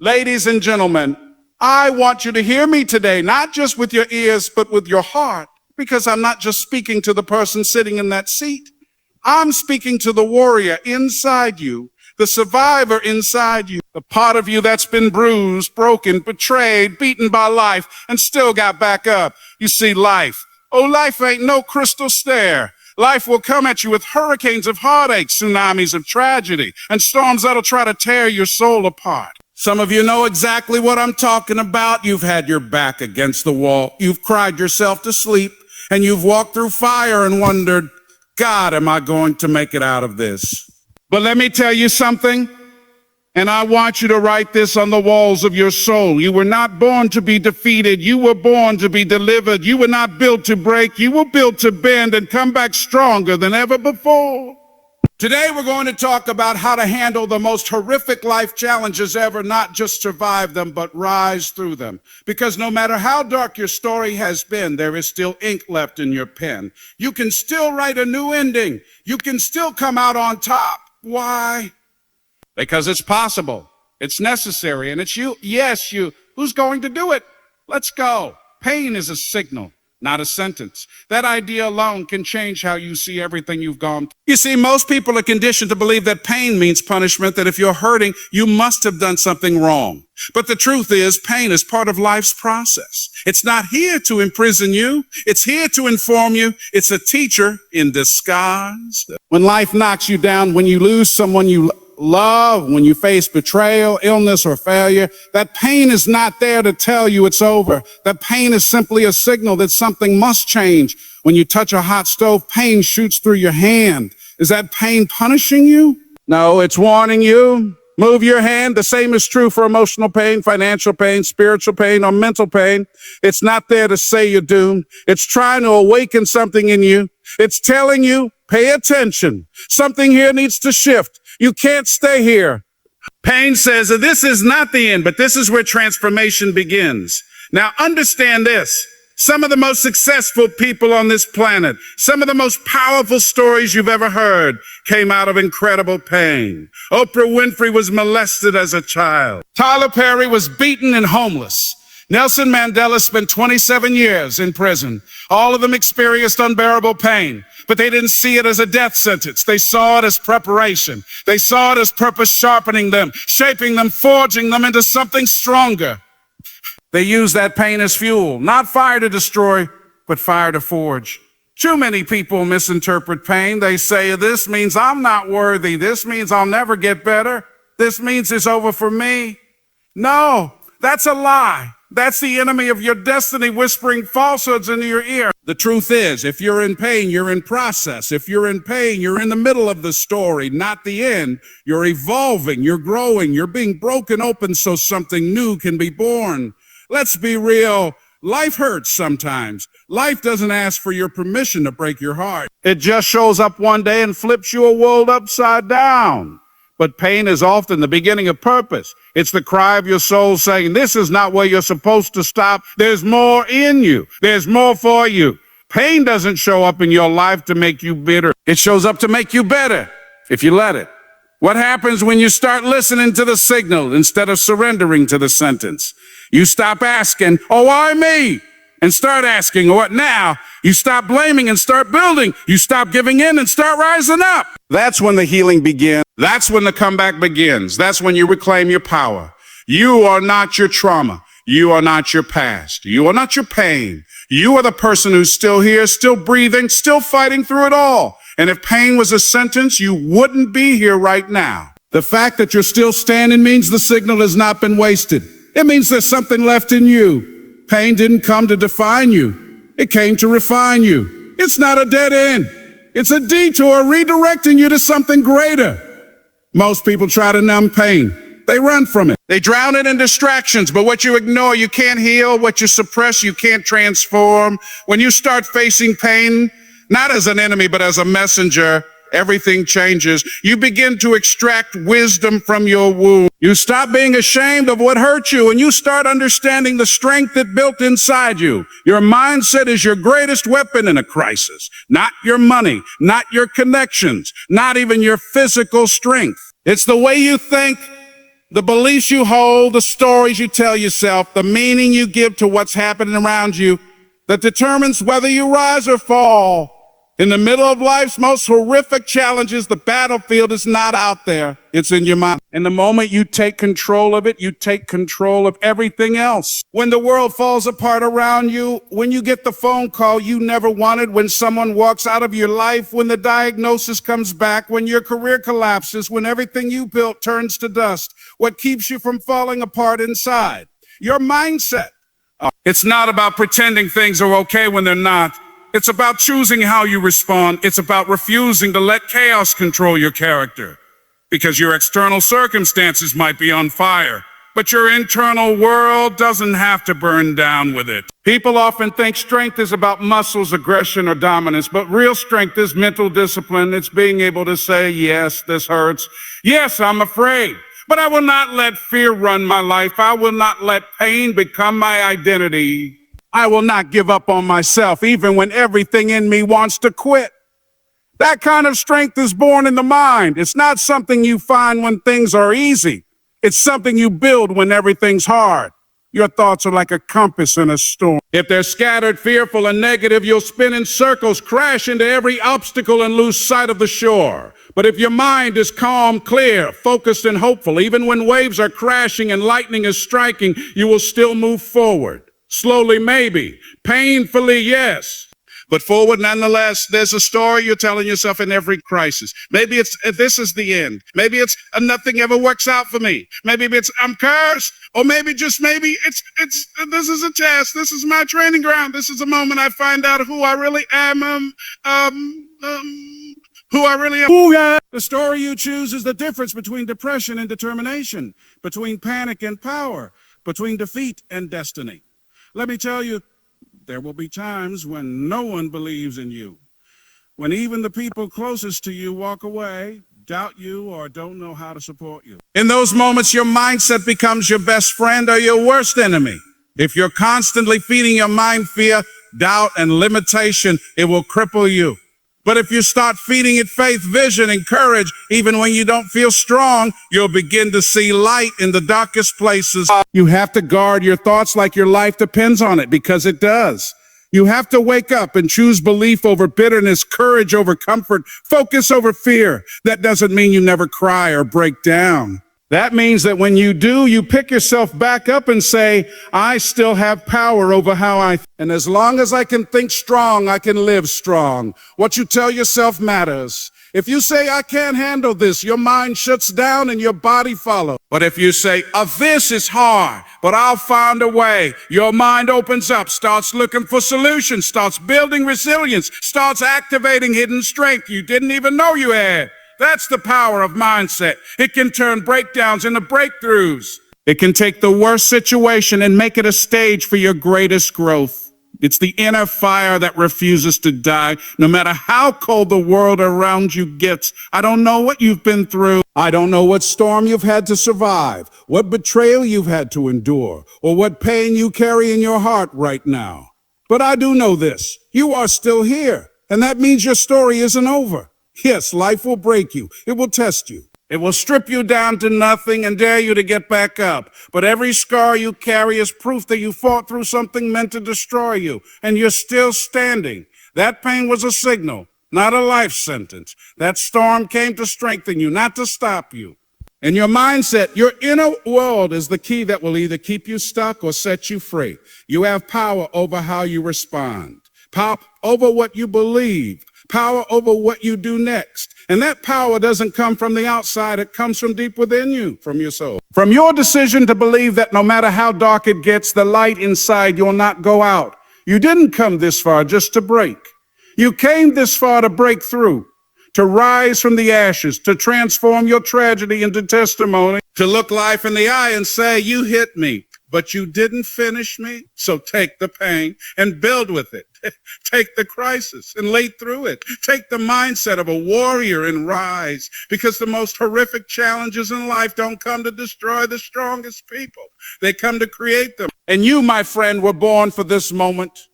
Ladies and gentlemen, I want you to hear me today, not just with your ears, but with your heart, because I'm not just speaking to the person sitting in that seat. I'm speaking to the warrior inside you, the survivor inside you, the part of you that's been bruised, broken, betrayed, beaten by life, and still got back up. You see, life ain't no crystal stair. Life will come at you with hurricanes of heartache, tsunamis of tragedy, and storms that'll try to tear your soul apart. Some of you know exactly what I'm talking about. You've had your back against the wall. You've cried yourself to sleep, and you've walked through fire and wondered, God, am I going to make it out of this? But let me tell you something, and I want you to write this on the walls of your soul. You were not born to be defeated. You were born to be delivered. You were not built to break. You were built to bend and come back stronger than ever before. Today, we're going to talk about how to handle the most horrific life challenges ever, not just survive them, but rise through them. Because no matter how dark your story has been, there is still ink left in your pen. You can still write a new ending. You can still come out on top. Why? Because it's possible, it's necessary, and it's you. Yes, you. Who's going to do it? Let's go. Pain is a signal, not a sentence. That idea alone can change how you see everything you've gone through. You see, most people are conditioned to believe that pain means punishment, that if you're hurting, you must have done something wrong. But the truth is, pain is part of life's process. It's not here to imprison you. It's here to inform you. It's a teacher in disguise. When life knocks you down, when you lose someone you love, when you face betrayal, illness, or failure, that pain is not there to tell you it's over. That pain is simply a signal that something must change. When you touch a hot stove, pain shoots through your hand. Is that pain punishing you? No, it's warning you. Move your hand. The same is true for emotional pain, financial pain, spiritual pain, or mental pain. It's not there to say you're doomed. It's trying to awaken something in you. It's telling you, pay attention. Something here needs to shift. You can't stay here. Pain says that this is not the end, but this is where transformation begins. Now understand this. Some of the most successful people on this planet, some of the most powerful stories you've ever heard came out of incredible pain. Oprah Winfrey was molested as a child. Tyler Perry was beaten and homeless. Nelson Mandela spent 27 years in prison. All of them experienced unbearable pain, but they didn't see it as a death sentence. They saw it as preparation. They saw it as purpose sharpening them, shaping them, forging them into something stronger. They used that pain as fuel, not fire to destroy, but fire to forge. Too many people misinterpret pain. They say, this means I'm not worthy. This means I'll never get better. This means it's over for me. No, that's a lie. That's the enemy of your destiny whispering falsehoods into your ear. The truth is, if you're in pain, you're in process. If you're in pain, you're in the middle of the story, not the end. You're evolving, you're growing, you're being broken open so something new can be born. Let's be real. Life hurts sometimes. Life doesn't ask for your permission to break your heart. It just shows up one day and flips your world upside down. But pain is often the beginning of purpose. It's the cry of your soul saying, this is not where you're supposed to stop. There's more in you. There's more for you. Pain doesn't show up in your life to make you bitter. It shows up to make you better if you let it. What happens when you start listening to the signal instead of surrendering to the sentence? You stop asking, oh, why me? And start asking, what now? You stop blaming and start building. You stop giving in and start rising up. That's when the healing begins. That's when the comeback begins. That's when you reclaim your power. You are not your trauma. You are not your past. You are not your pain. You are the person who's still here, still breathing, still fighting through it all. And if pain was a sentence, you wouldn't be here right now. The fact that you're still standing means the signal has not been wasted. It means there's something left in you. Pain didn't come to define you. It came to refine you. It's not a dead end. It's a detour redirecting you to something greater. Most people try to numb pain. They run from it. They drown it in distractions, but what you ignore, you can't heal. What you suppress, you can't transform. When you start facing pain, not as an enemy, but as a messenger, everything changes. You begin to extract wisdom from your wound. You stop being ashamed of what hurt you, and you start understanding the strength that built inside you. Your mindset is your greatest weapon in a crisis. Not your money, not your connections, not even your physical strength. It's the way you think The beliefs you hold, the stories you tell yourself, the meaning you give to what's happening around you that determines whether you rise or fall. In the middle of life's most horrific challenges, the battlefield is not out there. It's in your mind. And the moment you take control of it, you take control of everything else. When the world falls apart around you, when you get the phone call you never wanted, when someone walks out of your life, when the diagnosis comes back, when your career collapses, when everything you built turns to dust, what keeps you from falling apart inside? Your mindset. It's not about pretending things are okay when they're not. It's about choosing how you respond. It's about refusing to let chaos control your character. Because your external circumstances might be on fire, but your internal world doesn't have to burn down with it. People often think strength is about muscles, aggression, or dominance, but real strength is mental discipline. It's being able to say, yes, this hurts. Yes, I'm afraid, but I will not let fear run my life. I will not let pain become my identity. I will not give up on myself, even when everything in me wants to quit. That kind of strength is born in the mind. It's not something you find when things are easy. It's something you build when everything's hard. Your thoughts are like a compass in a storm. If they're scattered, fearful, and negative, you'll spin in circles, crash into every obstacle, and lose sight of the shore. But if your mind is calm, clear, focused, and hopeful, even when waves are crashing and lightning is striking, you will still move forward. Slowly, maybe. Painfully, yes. But forward nonetheless. There's a story you're telling yourself in every crisis. Maybe it's, this is the end. Maybe it's, nothing ever works out for me. Maybe it's, I'm cursed. Or maybe, just maybe, it's, this is a test. This is my training ground. This is a moment I find out who I really am. Who I really am. Ooh, yeah. The story you choose is the difference between depression and determination, between panic and power, between defeat and destiny. Let me tell you, there will be times when no one believes in you, when even the people closest to you walk away, doubt you, or don't know how to support you. In those moments, your mindset becomes your best friend or your worst enemy. If you're constantly feeding your mind fear, doubt, and limitation, it will cripple you. But if you start feeding it faith, vision, and courage, even when you don't feel strong, you'll begin to see light in the darkest places. You have to guard your thoughts like your life depends on it, because it does. You have to wake up and choose belief over bitterness, courage over comfort, focus over fear. That doesn't mean you never cry or break down. That means that when you do, you pick yourself back up and say, I still have power over how I think. And as long as I can think strong, I can live strong. What you tell yourself matters. If you say, I can't handle this, your mind shuts down and your body follows. But if you say, this is hard, but I'll find a way, your mind opens up, starts looking for solutions, starts building resilience, starts activating hidden strength you didn't even know you had. That's the power of mindset. It can turn breakdowns into breakthroughs. It can take the worst situation and make it a stage for your greatest growth. It's the inner fire that refuses to die, no matter how cold the world around you gets. I don't know what you've been through. I don't know what storm you've had to survive, what betrayal you've had to endure, or what pain you carry in your heart right now. But I do know this. You are still here, and that means your story isn't over. Yes, life will break you. It will test you. It will strip you down to nothing and dare you to get back up. But every scar you carry is proof that you fought through something meant to destroy you, and you're still standing. That pain was a signal, not a life sentence. That storm came to strengthen you, not to stop you. And your mindset, your inner world, is the key that will either keep you stuck or set you free. You have power over how you respond, power over what you believe, power over what you do next. And that power doesn't come from the outside. It comes from deep within you, from your soul. From your decision to believe that no matter how dark it gets, the light inside will not go out. You didn't come this far just to break. You came this far to break through, to rise from the ashes, to transform your tragedy into testimony, to look life in the eye and say, you hit me, but you didn't finish me. So take the pain and build with it. Take the crisis and lay through it. Take the mindset of a warrior and rise, because the most horrific challenges in life don't come to destroy the strongest people. They come to create them. And you, my friend, were born for this moment.